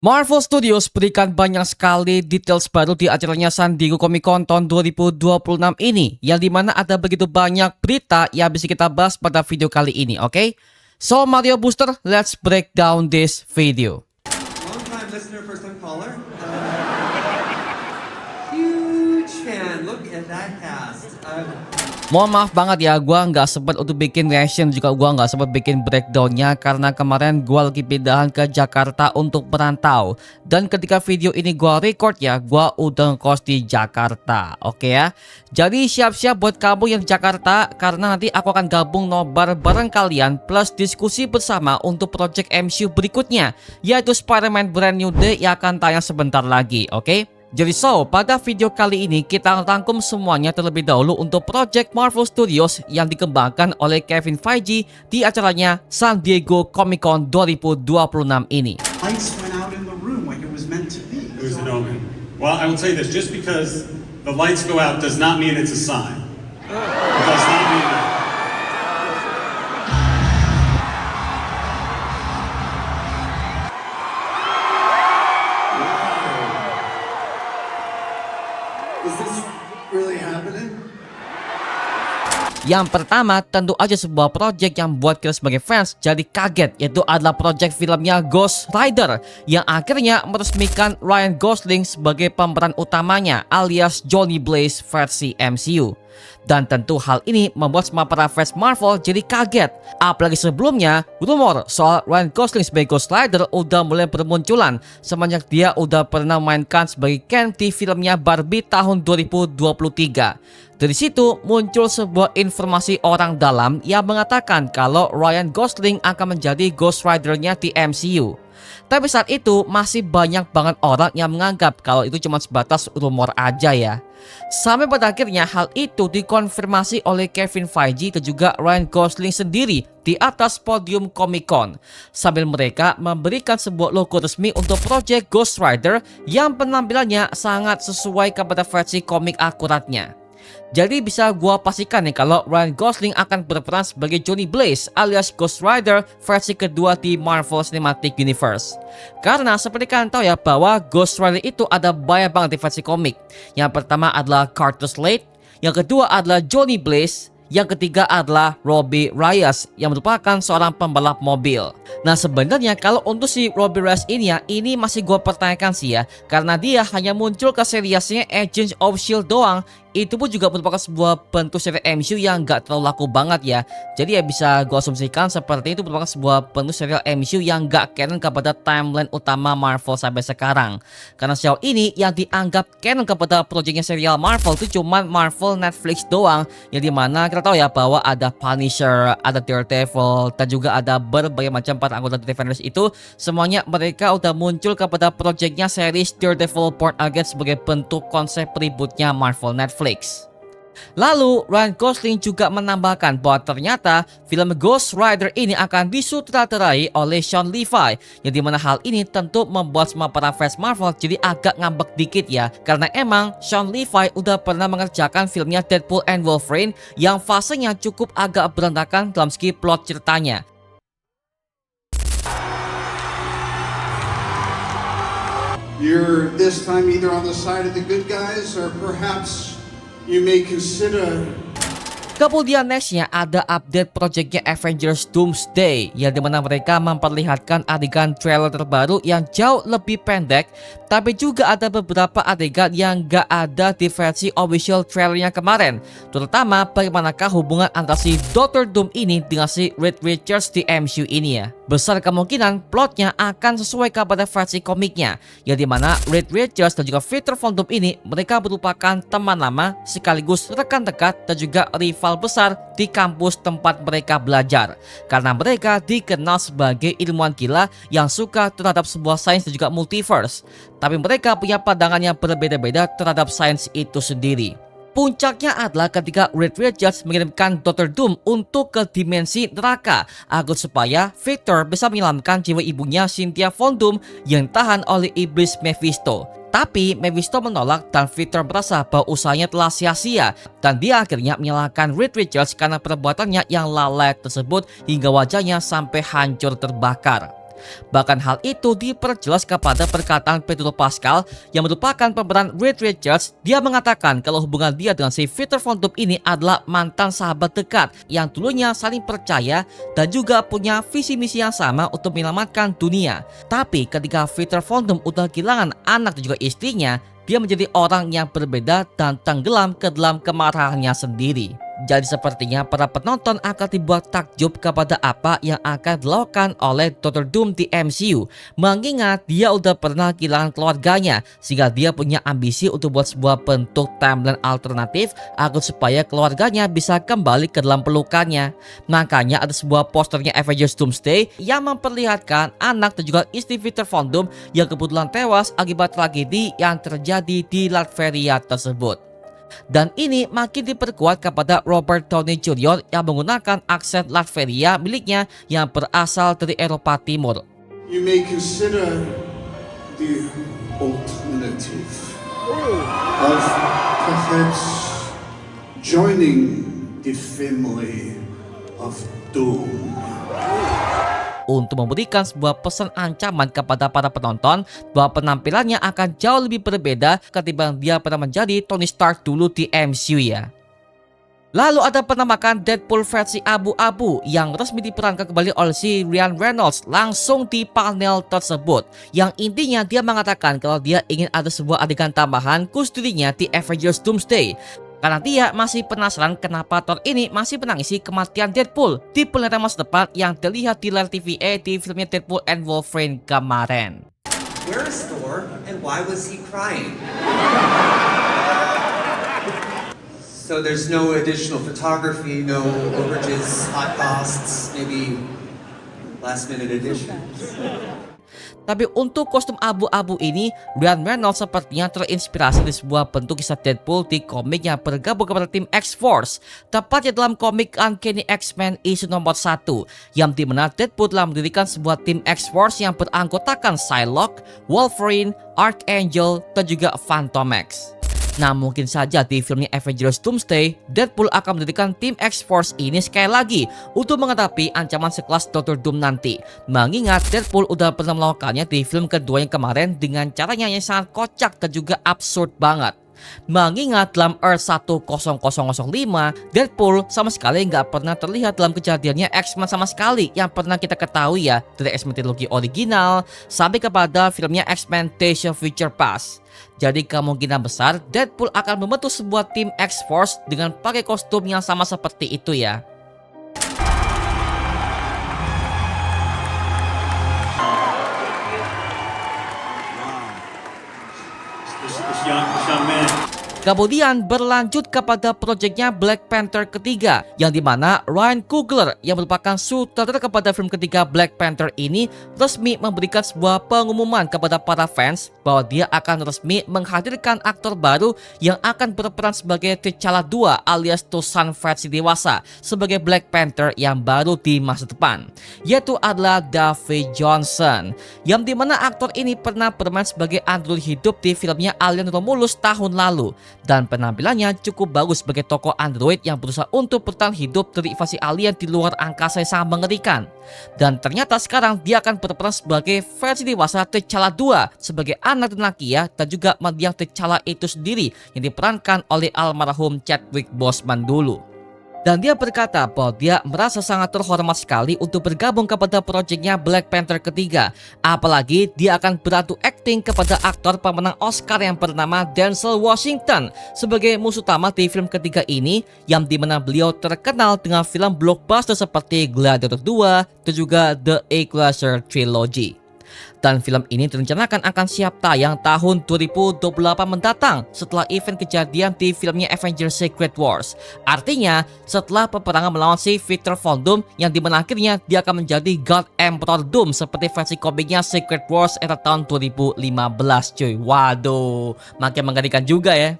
Marvel Studios berikan banyak sekali details baru di acaranya San Diego Comic Con tahun 2026 ini, yang dimana ada begitu banyak berita yang bisa kita bahas pada video kali ini, oke? So Mario Booster, let's break down this video. Long time listener, first time caller. Huge fan. Look at that cast. Mohon maaf banget ya, gua nggak sempat untuk bikin reaction, juga gua nggak sempat bikin breakdownnya karena kemarin gua lagi pindahan ke Jakarta untuk merantau. Dan ketika video ini gua record ya, gua udah ngekos di Jakarta, oke ya. Jadi siap-siap buat kamu yang Jakarta, karena nanti aku akan gabung nobar bareng kalian plus diskusi bersama untuk project MCU berikutnya, yaitu Spider-Man Brand New Day yang akan tayang sebentar lagi, oke? Jadi pada video kali ini kita rangkum semuanya terlebih dahulu untuk project Marvel Studios yang dikembangkan oleh Kevin Feige di acaranya San Diego Comic Con 2026 ini. Lights went out in the room like it was meant to be. It was an omen. Well, I will say this, just because the lights go out does not mean it's a sign. It does not mean that. Is this really happening? Yang pertama tentu aja sebuah project yang buat kita sebagai fans jadi kaget, yaitu adalah project filmnya Ghost Rider yang akhirnya meresmikan Ryan Gosling sebagai pemeran utamanya alias Johnny Blaze versi MCU. Dan tentu hal ini membuat semua para fans Marvel jadi kaget. Apalagi sebelumnya rumor soal Ryan Gosling sebagai Ghost Rider udah mulai bermunculan semenjak dia udah pernah mainkan sebagai Ken di filmnya Barbie tahun 2023. Dari situ muncul sebuah informasi orang dalam yang mengatakan kalau Ryan Gosling akan menjadi Ghost Rider-nya di MCU. Tapi saat itu masih banyak banget orang yang menganggap kalau itu cuma sebatas rumor aja ya. Sampai pada akhirnya hal itu dikonfirmasi oleh Kevin Feige dan juga Ryan Gosling sendiri di atas podium Comic Con, sambil mereka memberikan sebuah logo resmi untuk project Ghost Rider yang penampilannya sangat sesuai kepada versi komik akuratnya. Jadi bisa gua pastikan nih kalau Ryan Gosling akan berperan sebagai Johnny Blaze alias Ghost Rider versi kedua di Marvel Cinematic Universe. Karena seperti kalian tahu ya bahwa Ghost Rider itu ada banyak banget di versi komik. Yang pertama adalah Carter Slade, yang kedua adalah Johnny Blaze, yang ketiga adalah Robbie Reyes yang merupakan seorang pembalap mobil. Nah sebenarnya kalau untuk si Robbie Reyes ini ya, ini masih gue pertanyakan sih ya, karena dia hanya muncul ke seriesnya Agents of S.H.I.E.L.D. doang. Itu pun juga merupakan sebuah bentuk seri MCU yang gak terlalu laku banget ya. Jadi ya bisa gue asumsikan seperti itu merupakan sebuah bentuk serial MCU yang gak canon kepada timeline utama Marvel sampai sekarang. Karena sejauh ini yang dianggap canon kepada proyeknya serial Marvel itu cuma Marvel Netflix doang, yang dimana kita tahu ya bahwa ada Punisher, ada Daredevil, dan juga ada berbagai macam para anggota Defenders itu. Semuanya mereka udah muncul kepada proyeknya series Daredevil Born Again sebagai bentuk konsep rebootnya Marvel Netflix. Lalu Ryan Gosling juga menambahkan bahwa ternyata film Ghost Rider ini akan disutradarai oleh Sean Levy, yang dimana hal ini tentu membuat semua para fans Marvel jadi agak ngambek dikit ya, karena emang Sean Levy udah pernah mengerjakan filmnya Deadpool and Wolverine yang fasenya cukup agak berantakan dalam segi plot ceritanya. You're this time either on the side of the good guys or perhaps you may consider. Kemudian nextnya ada update projectnya Avengers Doomsday, yang dimana mereka memperlihatkan adegan trailer terbaru yang jauh lebih pendek, tapi juga ada beberapa adegan yang gak ada di versi official trailernya kemarin, terutama bagaimanakah hubungan antara si Dr. Doom ini dengan si Reed Richards di MCU ini ya. Besar kemungkinan plotnya akan sesuai kepada versi komiknya, yang dimana Reed Richards dan juga Victor Von Doom ini mereka merupakan teman lama sekaligus rekan dekat dan juga rival besar di kampus tempat mereka belajar, karena mereka dikenal sebagai ilmuwan gila yang suka terhadap sebuah sains dan juga multiverse, tapi mereka punya pandangan yang berbeda-beda terhadap sains itu sendiri. Puncaknya adalah ketika Reed Richards mengirimkan Dr. Doom untuk ke dimensi neraka agar supaya Victor bisa menyelamatkan jiwa ibunya Cynthia Von Doom yang tahan oleh iblis Mephisto. Tapi Mephisto menolak dan Victor merasa bahwa usahanya telah sia-sia, dan dia akhirnya menyalahkan Reed Richards karena perbuatannya yang lalai tersebut hingga wajahnya sampai hancur terbakar. Bahkan hal itu diperjelas kepada perkataan Pedro Pascal yang merupakan pemeran Reed Richards. Dia mengatakan kalau hubungan dia dengan si Victor Von Doom ini adalah mantan sahabat dekat yang dulunya saling percaya dan juga punya visi misi yang sama untuk menyelamatkan dunia. Tapi ketika Victor Von Doom udah kehilangan anak dan juga istrinya, dia menjadi orang yang berbeda dan tenggelam ke dalam kemarahannya sendiri. Jadi sepertinya para penonton akan dibuat takjub kepada apa yang akan dilakukan oleh Dr. Doom di MCU, mengingat dia udah pernah kehilangan keluarganya, sehingga dia punya ambisi untuk buat sebuah bentuk timeline alternatif agar supaya keluarganya bisa kembali ke dalam pelukannya. Makanya ada sebuah posternya Avengers Doomsday yang memperlihatkan anak dan juga istri Victor Von Doom yang kebetulan tewas akibat tragedi yang terjadi di Latveria tersebut. Dan ini makin diperkuat kepada Robert Downey Jr. yang menggunakan aksen Latveria miliknya yang berasal dari Eropa Timur. You may consider the alternative of perhaps joining the family of Doom. Untuk memberikan sebuah pesan ancaman kepada para penonton bahwa penampilannya akan jauh lebih berbeda ketimbang dia pernah menjadi Tony Stark dulu di MCU ya. Lalu ada penampakan Deadpool versi abu-abu yang resmi diperankan kembali oleh si Ryan Reynolds langsung di panel tersebut. Yang intinya dia mengatakan kalau dia ingin ada sebuah adegan tambahan khusus dirinya di Avengers Doomsday. Karena dia masih penasaran kenapa Thor ini masih menangisi kematian Deadpool di penilaian masa depan yang terlihat di layar TVA di filmnya Deadpool and Wolverine kemarin. Where is Thor and why was he crying? So there's no additional photography, no overages, hot costs, maybe last minute additions. Tapi untuk kostum abu-abu ini, Ryan Reynolds sepertinya terinspirasi dari sebuah bentuk kisah Deadpool di komik yang bergabung kepada tim X-Force, tepatnya dalam komik Uncanny X-Men issue nomor 1, yang dimana Deadpool telah mendirikan sebuah tim X-Force yang beranggotakan Psylocke, Wolverine, Archangel, dan juga Phantom X. Nah, mungkin saja di filmnya Avengers Doomsday, Deadpool akan mendirikan tim X-Force ini sekali lagi untuk menghadapi ancaman sekelas Dr. Doom nanti. Mengingat Deadpool udah pernah melakukannya di film kedua yang kemarin dengan caranya yang sangat kocak dan juga absurd banget. Mengingat dalam Earth 10005, Deadpool sama sekali nggak pernah terlihat dalam kejadiannya X-Men sama sekali yang pernah kita ketahui ya, dari X-Men trilogi original sampai kepada filmnya X-Men Days of Future Past. Jadi kemungkinan besar Deadpool akan membentuk sebuah tim X-Force dengan pakai kostum yang sama seperti itu ya. This young man. Kemudian berlanjut kepada proyeknya Black Panther ketiga, yang dimana Ryan Coogler yang merupakan sutradara kepada film ketiga Black Panther ini resmi memberikan sebuah pengumuman kepada para fans bahwa dia akan resmi menghadirkan aktor baru yang akan berperan sebagai T'Challa 2 alias Tosan versi dewasa sebagai Black Panther yang baru di masa depan, yaitu adalah Davey Johnson, yang dimana aktor ini pernah bermain sebagai android hidup di filmnya Alien Romulus tahun lalu. Dan penampilannya cukup bagus sebagai tokoh android yang berusaha untuk bertahan hidup dari invasi alien di luar angkasa yang sangat mengerikan. Dan ternyata sekarang dia akan berperan sebagai versi dewasa T'Challa 2 sebagai anak dan Nakia, dan juga mendiang T'Challa itu sendiri yang diperankan oleh almarhum Chadwick Boseman dulu. Dan dia berkata bahwa dia merasa sangat terhormat sekali untuk bergabung kepada proyeknya Black Panther ketiga. Apalagi dia akan beradu akting kepada aktor pemenang Oscar yang bernama Denzel Washington sebagai musuh utama di film ketiga ini, yang dimana beliau terkenal dengan film blockbuster seperti Gladiator 2 dan juga The Equalizer Trilogy. Dan film ini direncanakan akan siap tayang tahun 2028 mendatang setelah event kejadian di filmnya Avengers Secret Wars. Artinya setelah peperangan melawan si Victor Von Doom, yang dimana akhirnya dia akan menjadi God Emperor Doom seperti versi komiknya Secret Wars era tahun 2015 cuy. Waduh, makin mengerikan juga ya.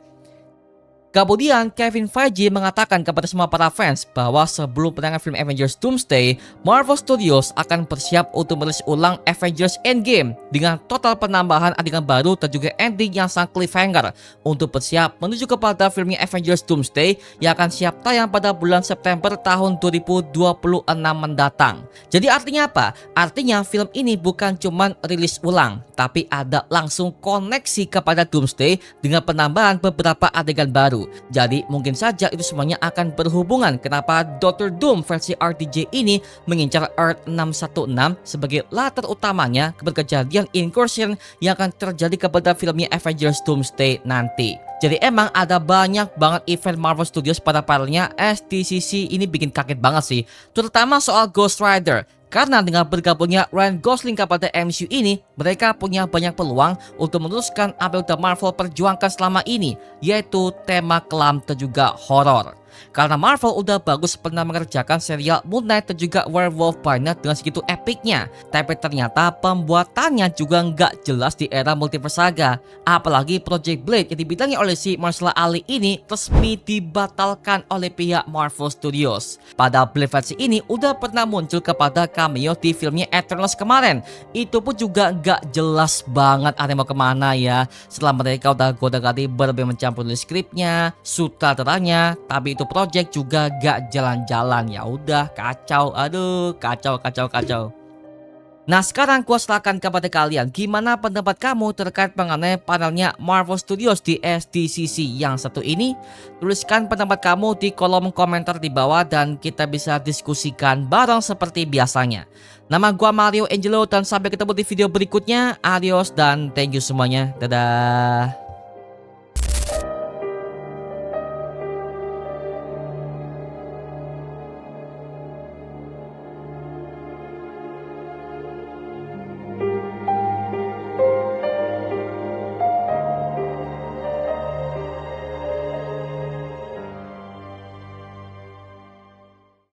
Kemudian Kevin Feige mengatakan kepada semua para fans bahwa sebelum penayangan film Avengers Doomsday, Marvel Studios akan bersiap untuk merilis ulang Avengers Endgame dengan total penambahan adegan baru dan juga ending yang sangat cliffhanger untuk bersiap menuju kepada filmnya Avengers Doomsday yang akan siap tayang pada bulan September tahun 2026 mendatang. Jadi artinya apa? Artinya film ini bukan cuman rilis ulang, tapi ada langsung koneksi kepada Doomsday dengan penambahan beberapa adegan baru. Jadi mungkin saja itu semuanya akan berhubungan kenapa Dr. Doom versi RTJ ini mengincar Earth 616 sebagai latar utamanya kepada kejadian incursion yang akan terjadi kepada filmnya Avengers Doomsday nanti. Jadi emang ada banyak banget event Marvel Studios pada paralelnya SDCC ini bikin kaget banget sih, terutama soal Ghost Rider. Karena dengan bergabungnya Ryan Gosling kepada MCU ini, mereka punya banyak peluang untuk meneruskan apa yang udah Marvel perjuangkan selama ini, yaitu tema kelam dan juga horor. Karena Marvel udah bagus pernah mengerjakan serial Moon Knight dan juga Werewolf by Night dengan segitu epicnya, tapi ternyata pembuatannya juga nggak jelas di era Multiverse Saga. Apalagi Project Blade yang dibidangi oleh si Mahershala Ali ini resmi dibatalkan oleh pihak Marvel Studios. Pada Blade versi ini udah pernah muncul kepada cameo di filmnya Eternals kemarin. Itu pun juga nggak jelas banget ada mau kemana ya. Setelah mereka udah goda-gadi berbagai mencampur skripnya, sutradaranya, tapi itu project juga gak jalan-jalan. Ya udah kacau, aduh kacau. Nah sekarang gua serahkan kepada kalian, gimana pendapat kamu terkait mengenai panelnya Marvel Studios di SDCC yang satu ini? Tuliskan pendapat kamu di kolom komentar di bawah dan kita bisa diskusikan bareng seperti biasanya. Nama gua Mario Angelo dan sampai ketemu di video berikutnya. Adios dan thank you semuanya, dadah.